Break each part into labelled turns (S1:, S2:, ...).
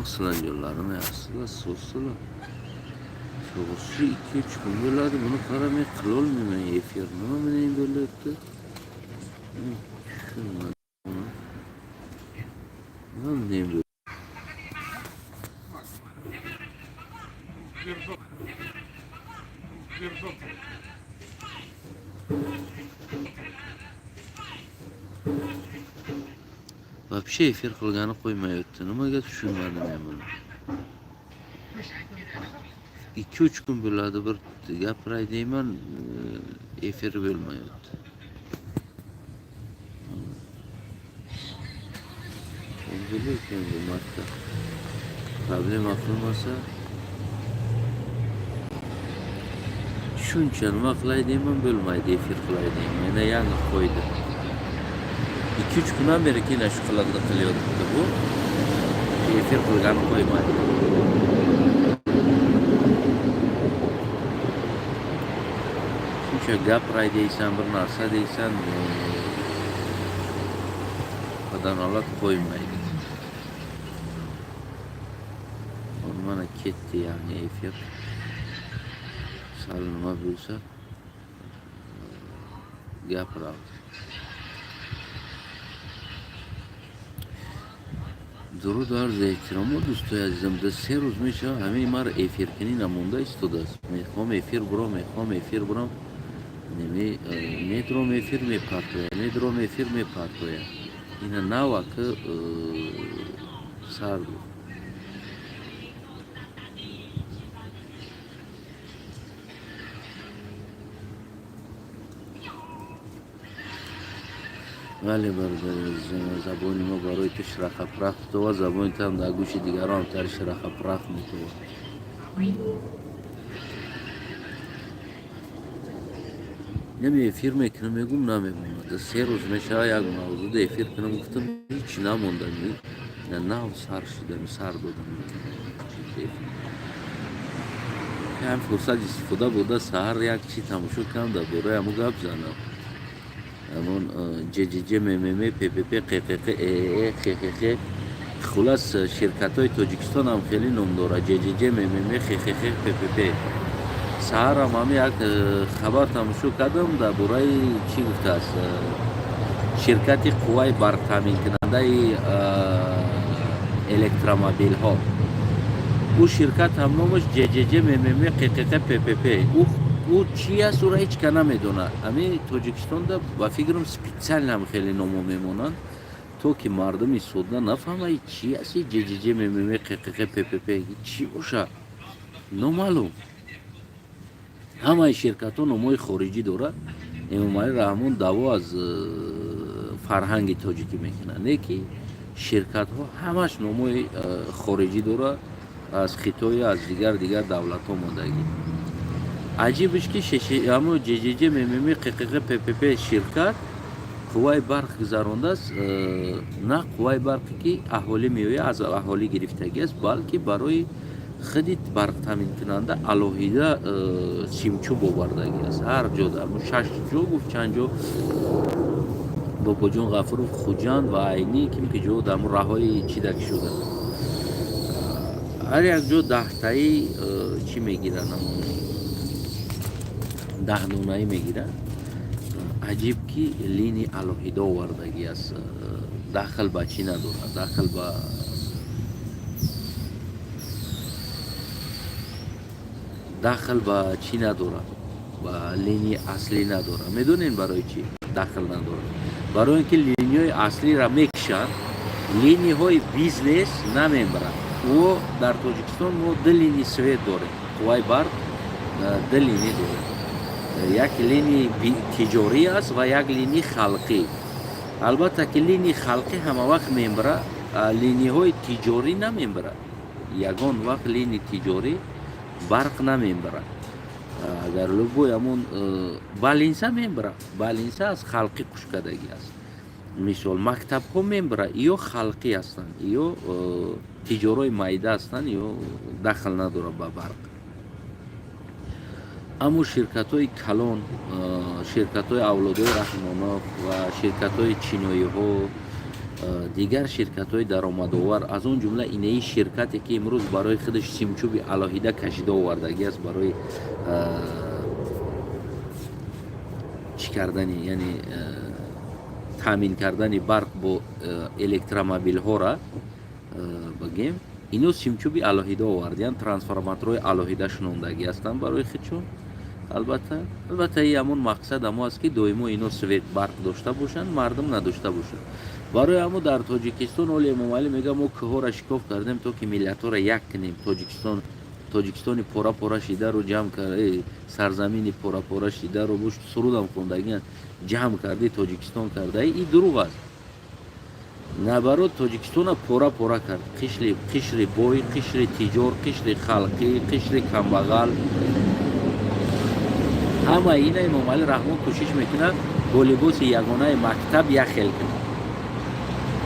S1: maqsadan yo'llarim yaxshilar, so'zsizlar. To'g'risi 2-3 kun bo'ladi, buni qaramay qilolmayman efir. Nima bilan bo'lyapti? Tushunmadim. Nima bilan bo'lyapti? Вообще efir qilgani qo'ymayapti. Nimaga tushunmadim men buni. 2-3 kun bo'ladi bir gapiray deyman, efir bo'lmayapti. Lekin bu marta problema qilmasa shuncha nima qilay deyman, bo'lmaydi, efir qilay deyman. Yana yangi qo'ydi. 2-3 kundan beri yana shu qilyapti bu. Efir qilgani qo'ymadi. Shuncha gapiray deysan, bir narsa deysan, qadanolat qo'ymaydi. Mana ketdi yani efir. Sal nima bo'lsa gapiradi. Durud arz ehtirom و دوستای عزیزم ده 3 روز میشه همه ما رو efir کنی نمونده ایستاده است. میخوام efir برم ندرم efir میپرتویه اینا نوا که سر بود. ولی برادر زبانی ما برای تو شرخ پرخت و زبانی تو هم در گوش دیگران تر شرخ پرخت میتوه. نمی efir میکنم میگم نمیمونه. 3 روز میشه یک موضوع efir کنم گفتم هیچ نمونده نه سر شدم، سر دادم. که هم فرصت استفاده بوده سهر یک چی تماشا کنم در برای همو گپ زنم. همون جججه مممه PPP ققق خلاص شرکت های تاجیکستان هم خیلی نام داره. جججه مممه PPP سهر هم یک خبر تماشا کردم در برای چی گفته است، شرکت قوای برق تامین کننده الکترومبیل ها. او شرکت هم نامش جججه مممه ققق PPP. او چی است رو هیچ که نمیدونه. همین تاجیکستان دا با فکرم سپیڅل هم خیلی نامو میمونن تو که مردمی سودا نفهمه چی است جججه مممه ققق PPP چی باشه نامعلوم. همه شرکت ها نامای خارجی داره. امامعلی رحمون دعوا از فرهنگ تاجیکی میکنن. نه که شرکت ها همش نامای خارجی داره، از خطای از دیگر دولت ها موندگی. عجیبش که همون جججه مممه ققق PPP شرکت قوای برق گذرانده است. نه قوای برقی که اهالی میوه از اهالی گرفتگی است، بلکه برای خودت برق تامین کننده الهیده سیمچوب آوردگی است. هر جا در 6 جا گفت چند جا بابا جان غفور خوجان و عینی که جا در راههای چیدک شده. هر یک جا 10 تایی چی میگیرن، 10 نونایی میگیرن. عجیب که لینی الهیده آوردگی است. داخل با چی نداره، داخل با چی نداره، با لینی اصلی نداره. میدونین برای چی داخل نداره؟ برای اینکه لینی های اصلی را میکشن، لینی های بیزنس نمیبرن. و در تاجیکستان ما 2 لینی سوید داره، قوای برق 2 لینی داره. یک لینی تجاری است و یک لینی خلقی. البته که لینی خلقی همه وقت میبره، لینی های تجاری نمیبره. یگان وقت لینی تجاری برق نمیبره. اگر لوگوی همون بالینسا میبره، بالینسا از خلقی کشکدگی است. مثال مکتب ها میبره یا خلقی هستن یا تجاری مایده هستن یا دخل نداره با برق. اما شرکت های کلان، شرکت های اولادای رحماناف و شرکت های چینایی ها дигар ширкатҳои даромадовар аз он ҷумла инаи ширкате ки имрӯз барои худаш симчӯби алоҳида кашида овардагӣ аст барои чӣ кардани яъне таъмин кардани барқ бо электромобилҳора багем ино симчӯби алоҳида овардиянд, трансформаторҳои алоҳида шунондагӣ ҳастанд барои худшон. албатта и ҳамон мақсад ҳамо аст ки доимо ино свет барқ дошта бошанд, мардум надошта бошанд. барои ҳамо дар Тоҷикистон Оли Эмомалӣ мега мо кӯҳора шикоф кардем то ки миллатҳоро як кунем. Тоҷикистони пора шидаро ҷамъ карди, сарзамини пора шидаро буш сурудам хондагиан ҷамъ карди Тоҷикистон кардаи и дурӯғ аст. наоборот Тоҷикистона пора кард. Қишри бой, қишри тиҷор, қишри халқӣ, қишри камбағал, ҳама ина Эмомалӣ Раҳмон кӯшиш мекунад бо либоси ягонаи мактаб як хел кунад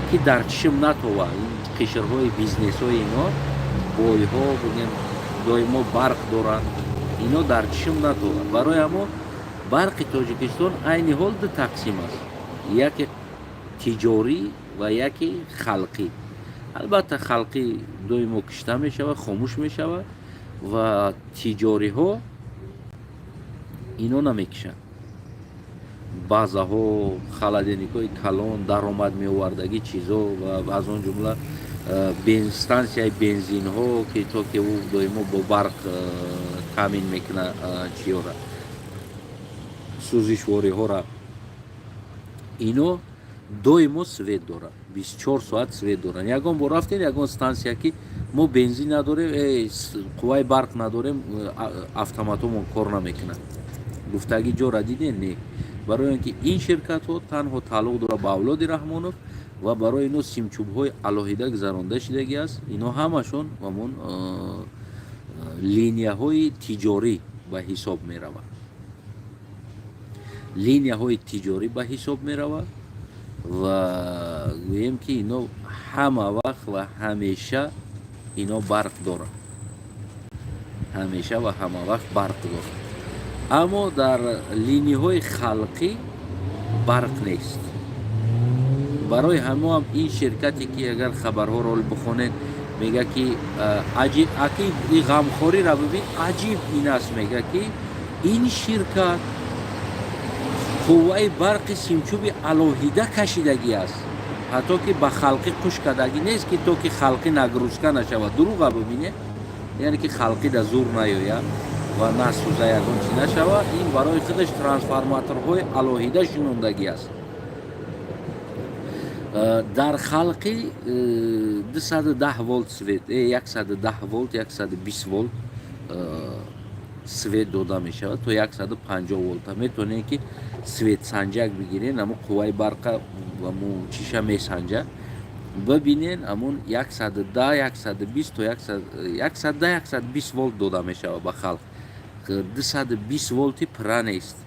S1: ки дар чишм натова ин қишрҳои бизнесҳои ино бойҳо бигем доимо барқ доранд, ино дар чишм натова. барои ҳамо барқи Тоҷикистон айни ҳол ду тақсим аст, яке тиҷорӣ ва яке халқӣ. албатта халқӣ доимо кушта мешавад, хомӯш мешавад ва тиҷориҳо ино намекушанд. базаҳо, халаденикҳои калон, даромад меовардагӣ чизҳо ва аз он ҷумла стансияи бензинҳо ки то ки ӯ доимо бо барқ таъмин мекунад чиёра сӯзишвориҳора, ино доимо свет дорад, 24 соат свет дорад. ягон бор рафтем ягон стансия ки мо бензин надорем, қувваи барқ надорем, автоматомон кор намекунад. гуфтагӣ ҷора дидем не. барои он ки ин ширкатҳо танҳо тааллуқ дорад ба авлоди Раҳмонов ва барои ино симчӯбҳои алоҳида гузаронда шудагӣ аст. ино ҳамашон ҳамон линияҳои тиҷорӣ ба ҳисоб меравад. линияҳои тиҷорӣ ба ҳисоб меравад ва гӯем ки ино ҳама вақт ва ҳамеша ино барқ дорад. ҳамеша ва ҳама вақт барқ дорад. аммо дар линияҳои халқӣ барқ нест. барои ҳамо ҳам ин ширкате ки агар хабарҳоро бихонед мега ки аҷиб аки и ғамхориро бибин, аҷиб ин аст мега ки ин ширкат қувваи барқи симчӯби алоҳида кашидагӣ аст. ҳатто ки ба халқӣ қуш кардагӣ нест ки то ки халқӣ нагрузка нашавад. дурӯға бибинед, яъне ки халқӣ да зур наёяд ва насӯза ягон чи нашавад. ин барои худаш трансформаторҳои алоҳида шунондагӣ аст. дар халқӣ 210 волт свет, 110 волт, 120 волт свет дода мешавад то 150 волта. метавонем ки светсанҷак бигирен, аммо қувваи барқа аммо чиша месанҷад, бибинен амон 110, 120 то 110, 120 волт дода мешавад ба халқ. 220 волти пра нест.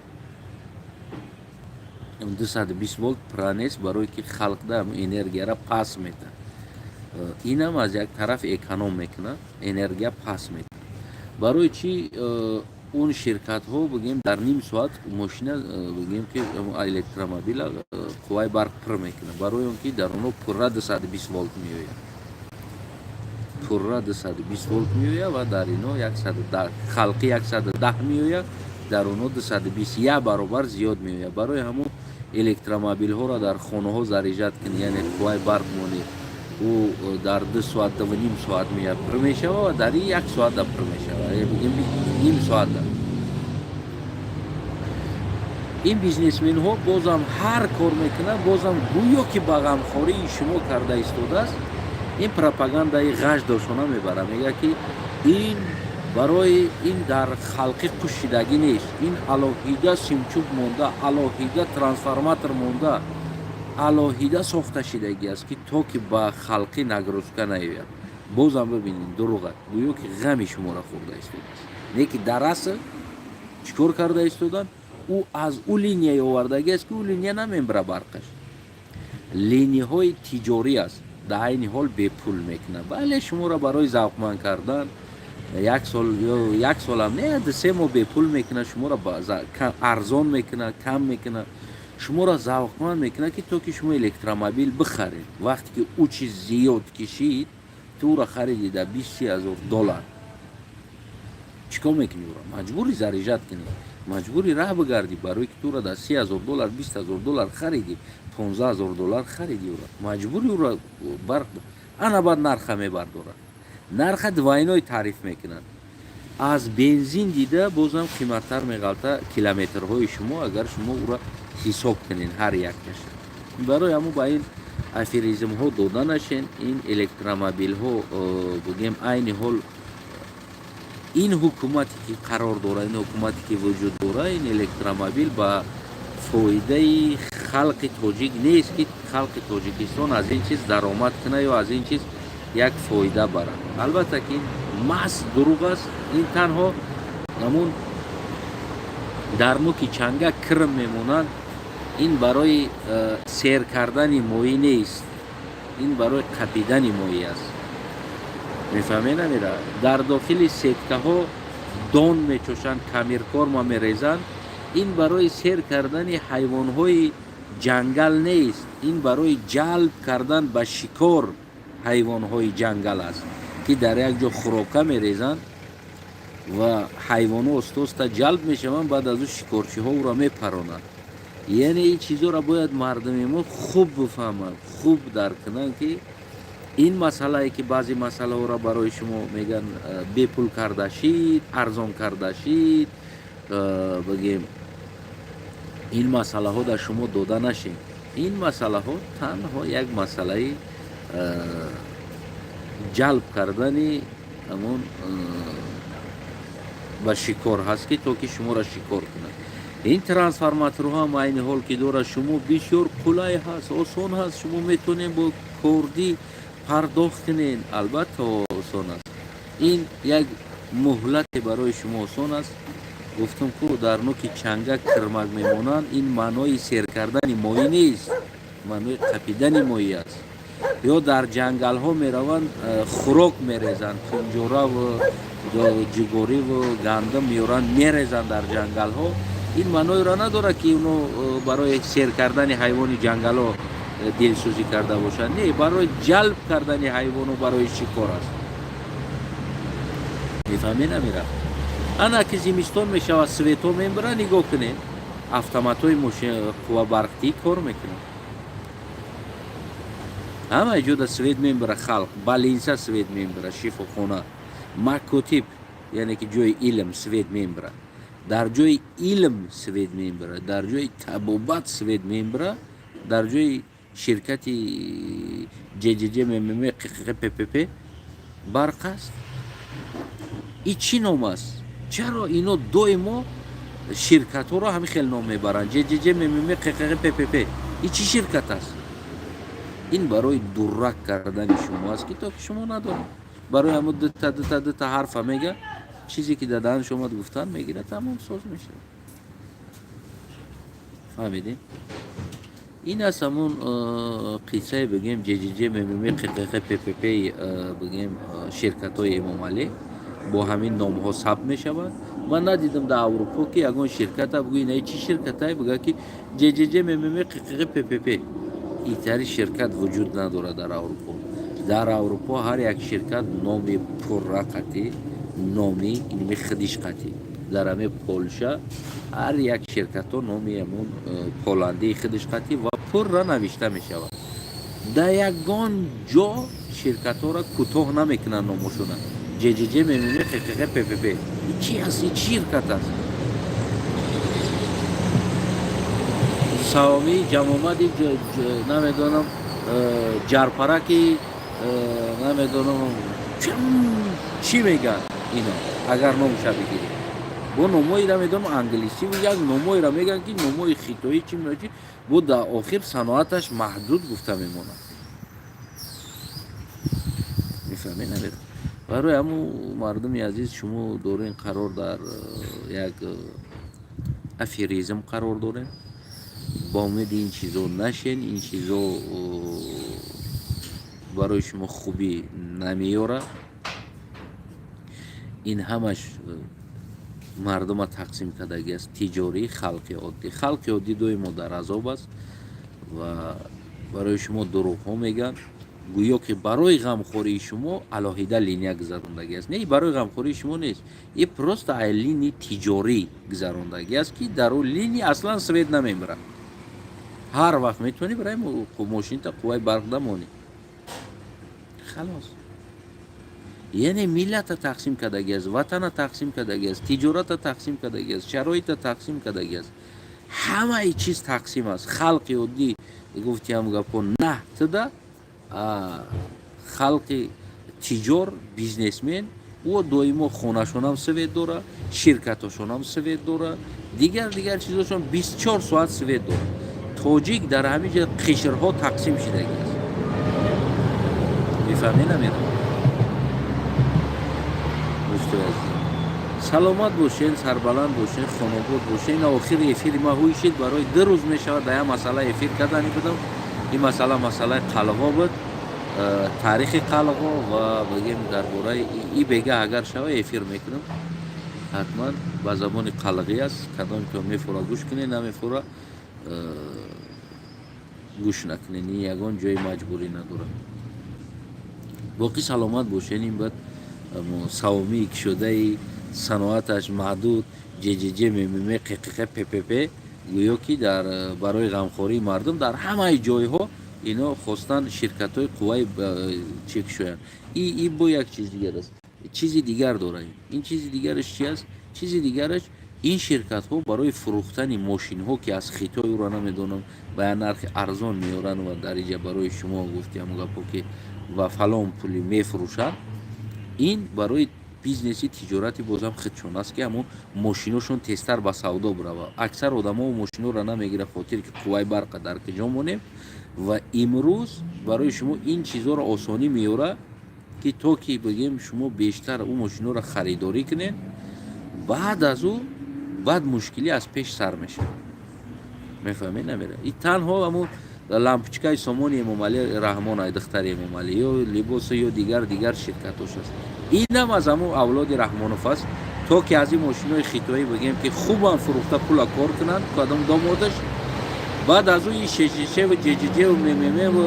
S1: 220 волт пра нест, барои ки халқда энергияро пас метавад. инам аз як тараф эконом мекунад, энергия пас метавад. барои чӣ он ширкатҳо бигем дар ним соат мошина бигем ки электромобила қувваи барқ пур мекунад. барои он ки дар онҳо пурра 220 волт меояд. пурра 220 волт меояд ва дар ино 110, халқи 110 меояд, дар онҳо 220, як баробар зиёд меояд. барои ҳамон электромобилҳоро дар хонаҳо зарижат кунӣ, яъне қувваи барқ монӣ, ӯ дар 2 соат 2.5 соат меояд пур мешавад ва дар 1 соат да пур мешавад, бигем ним соат да. ин бизнесменҳо бозам ҳар кор мекунад, бозам гӯё ки ба ғамхории шумо карда истодааст. ин пропагандаи ғаҷдошона мебарад, мега ки ин барои ин дар халқӣ қушидагӣ нест. ин алоҳида симчӯб монда, алоҳида трансформатор монда, алоҳида сохта шудагӣ аст ки то ки ба халқӣ нагрузка наёяд. бозам бибинед дурӯғ, гӯё ки ғами шуморо хӯрда истодааст. не ки дар асл чӣ кор карда истодан? ӯ аз ӯ линияи овардагӣ аст ки ӯ линия намебара барқаш. линияҳои тиҷорӣ аст, дар айни ҳол бепул мекунад. бале шуморо барои завқманд кардан як сол ё як солам не 3 моҳ бепул мекунад, шуморо арзон мекунад, кам мекунад. шуморо завқманд мекунад ки то ки шумо электромобил бихаред. Вақте ки ӯ чиз зиёд кишид, ту ӯро харидӣ дар $20,000. чикор мекунӣ? Ӯро маҷбурӣ зарижат кунӣ, маҷбурӣ раҳ бигардӣ, барои ки туро дар $30,000 $20,000 харидӣ, $15,000 харидӣ, ӯро маҷбурӣ ӯро барқ ана баъд нарха мебардорад. Нарха дувайной тариф мекунад. аз бензин дида бозам қиматтар меғалта километрҳои шумо, агар шумо ӯро ҳисоб кунед ҳар якаш. барои ҳамун ба ин аферизмҳо дода нашен. ин электромобилҳо бигем айни ҳол ин ҳукумате ки қарор дорад, ин ҳукумате ки вуҷуд дорад, ин электромобил ба фоидаи халқи тоҷик нест ки халқи тоҷикистон аз ин чиз даромад кунад ё аз ин чиз як фоида барад. албатта ки ин маҳз дурӯғ аст. ин танҳо ҳамун дар нӯки чангак кирм мемонад. ин барои сер кардани моӣ нест, ин барои қапидани моӣ аст. мефаҳмед намира? дар дохили сеткаҳо дон мечошанд, камиркорма мерезанд. ин барои сер кардани ҳайвонҳои ҷангал нест, ин барои ҷалб кардан ба шикор ҳайвонҳои ҷангал аст, ки дар як ҷо хӯрока мерезанд ва ҳайвонҳо оста-оста ҷалб мешаванд, баъд аз ӯ шикорчиҳо ӯро мепаронанд. яъне ин чизҳоро бояд мардуми мо хуб бифаҳманд, хуб дарк кунанд ки ин масъалае ки баъзе масъалаҳоро барои шумо мегӯянд бепул карда шид, арзон карда шид, бигем ин масъалаҳо дар шумо дода нашед. ин масъалаҳо танҳо як масъалаи ҷалб кардани ҳамон ба шикор ҳаст, ки то ки шуморо шикор кунад. ин трансформаторҳо ҳам айни ҳол ки дорад шумо бисёр қулай ҳаст, осон ҳаст, шумо метавонед бо кордӣ пардохт кунед. албатта осон аст. ин як муҳлате барои шумо осон аст. гуфтам ку дар нӯки чангак кирмак мемонанд. ин маънои сер кардани моӣ нест, маънои қапидани моӣ аст. ё дар ҷангалҳо мераванд, хӯрок мерезанд, пинҷораву ҷигориву гандум меоранд, мерезанд дар ҷангалҳо. ин маъноиро надорад ки оно барои сер кардани ҳайвони ҷангалҳо дилсӯзӣ карда бошанд. не, барои ҷалб кардани ҳайвону барои шикор аст. мефаҳмед намира? ана ки зимистон мешавад, светҳо мебаранд, нигоҳ кунед, автоматҳои қуввабарқӣ кор мекунанд. ҳамаи ҷода свет мебара халқ, ба линса свет мебара, шифохона, макотиб, яъне ки ҷои илм свет мебара, дар ҷои илм свет мебара, дар ҷои табобат свет мебара, дар ҷои ширкати ҷҷ ммм ққппп барқ аст. ин чӣ ном аст? чаро ино доимо ширкатҳоро ҳамин хел ном мебаранд? ҷҷ ммм ққппп ин чӣ ширкат аст? ин барои дуррак кардани шумо аст, ки то ки шумо надонед. барои ҳамун дута ҳарфа мега, чизе ки дар даҳани шумо гуфтан мегирад, тамом соз мешавад. фаҳмидед? ин аст ҳамун қиссаи бигем ҷҷ ммм ққппп бигем ширкатҳои эмомалӣ бо ҳамин номҳо сабт мешавад. ман надидам дар аврупо ки ягон ширката бигӯ ина чӣ ширкатае, бига ки ҷҷ ммм ққппп. итари ширкат вуҷуд надорад дар аврупо. дар аврупо ҳар як ширкат номи пуррақатӣ, номи инми хидишқатӣ. дар ҳаме полша ҳар як ширкатҳо номи ҳамун поландии хидишқатӣ ва пурра навишта мешавад. дар ягон ҷо ширкатҳоро кӯтоҳ намекунанд номошона. ҷҷ ммм ққппп чӣ аст? ин чӣ ширкат аст? савоми ҷамомади намедонам ҷарпараки намедонам чӣ мегӯянд ино, агар номша бигиред бо номои намедонам англисиву як номоиро мегӯянд ки номои хитоӣ чӣ мечӣ, бо дар охир саноаташ маҳдуд гуфта мемонад. мефаҳмед намед? барои ҳамун мардуми азиз, шумо дорен қарор дар як аферизм қарор дорем. با امید این چیزو نشین، این چیزو برای شما خوبی نمیاره. این همش мардума тақсим кардаги аст. Тиҷорӣ, халқи оддӣ. Халқи оддӣ доимо дар азоб аст ва барои шумо дурӯғҳо мегӯянд, гӯё ки барои ғамхории шумо алоҳида линия гузарондагӣ аст. Не, барои ғамхории шумо нест. И просто линияи тиҷорӣ гузарондагӣ аст, ки дар он линия аслан свет намемирад. ҳар вақт метавонӣ барои мошинта қувваи барқ дамонӣ. халос. яъне миллата тақсим кардаги аст, ватана тақсим кардаги аст, тиҷората тақсим кардаги аст, шароита тақсим кардаги аст. ҳамаи чиз тақсим аст. халқи оддӣ гуфтиам гапҳо на туда, халқи тиҷор, бизнесмен, ӯ доимо хонашонам свет дора, ширкатошонам свет дора, дигар чизошон 24 соат свет дора. тоҷик дар ҳамин ҷо қишрҳо тақсим шидаги аст. мефаҳмед намеро? дӯстои азиз, саломат бошед, сарбаланд бошед, хонобод бошед. ин охири эфири ма ҳуишид барои 2 рӯз мешавад дар як масъала эфир кардани будам. ин масъалаи қалғо буд, таърихи қалғо ва бигем дар бораи и бега агар шава эфир мекунам. ҳатман ба забони қалғӣ аст. кадом ки мефура гӯш кунед, намефура гӯш накунед. ин ягон ҷои маҷбурӣ надорад. боқӣ саломат бошед. ин бад савоми кушодаи саноаташ маҳдуд ҷҷ ммм қққ ппп гӯё ки дар барои ғамхории мардум дар ҳамаи ҷойҳо ино хостан ширкатҳои қувваи чӣ кушоянд. И бо як чиз дигар аст. чизи дигар дорад. ин чизи дигараш чи аст? чизи дигараш ин ширкатҳо барои фурӯхтани мошинҳо ки аз хитой ӯро намедонам ба як нархи арзон меоранд ва дар инҷа барои шумо гуфтиам гапо ки ва фалон пули мефурӯшанд. ин барои бизнеси тиҷорати бозам худшон аст ки ҳамон мошиношон тезтар ба савдо бурава. аксар одамо мошиноро намегирад, хотир ки қувваи барқа дар куҷо монем. ва имрӯз барои шумо ин чизҳоро осонӣ меёрад ки то ки бигем шумо бештар ӯ мошинҳоро харидорӣ кунед, баъд аз ӯ баъд мушкилӣ аз пеш сар мешавад. мефаҳмед намера? и танҳо ҳамон лампочкаи сомони Эмомалӣ Раҳмон ай духтари Эмомалӣ ё либосо ё дигар ширкатош аст. инам аз ҳамон авлоди Раҳмонов аст. то ки аз ин мошинои хитоӣ бигем ки хубам фурӯхта пула кор кунанд, кадом домодаш, баъд аз ӯ ин шшш ва ҷҷ ва ммм ва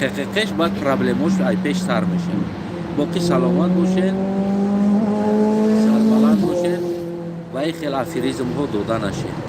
S1: қққш баъд проблемош ай пеш сар мешавад. боқӣ саломат бошед, сарбаланд бошед ва ин хел аферизмҳо дода нашед.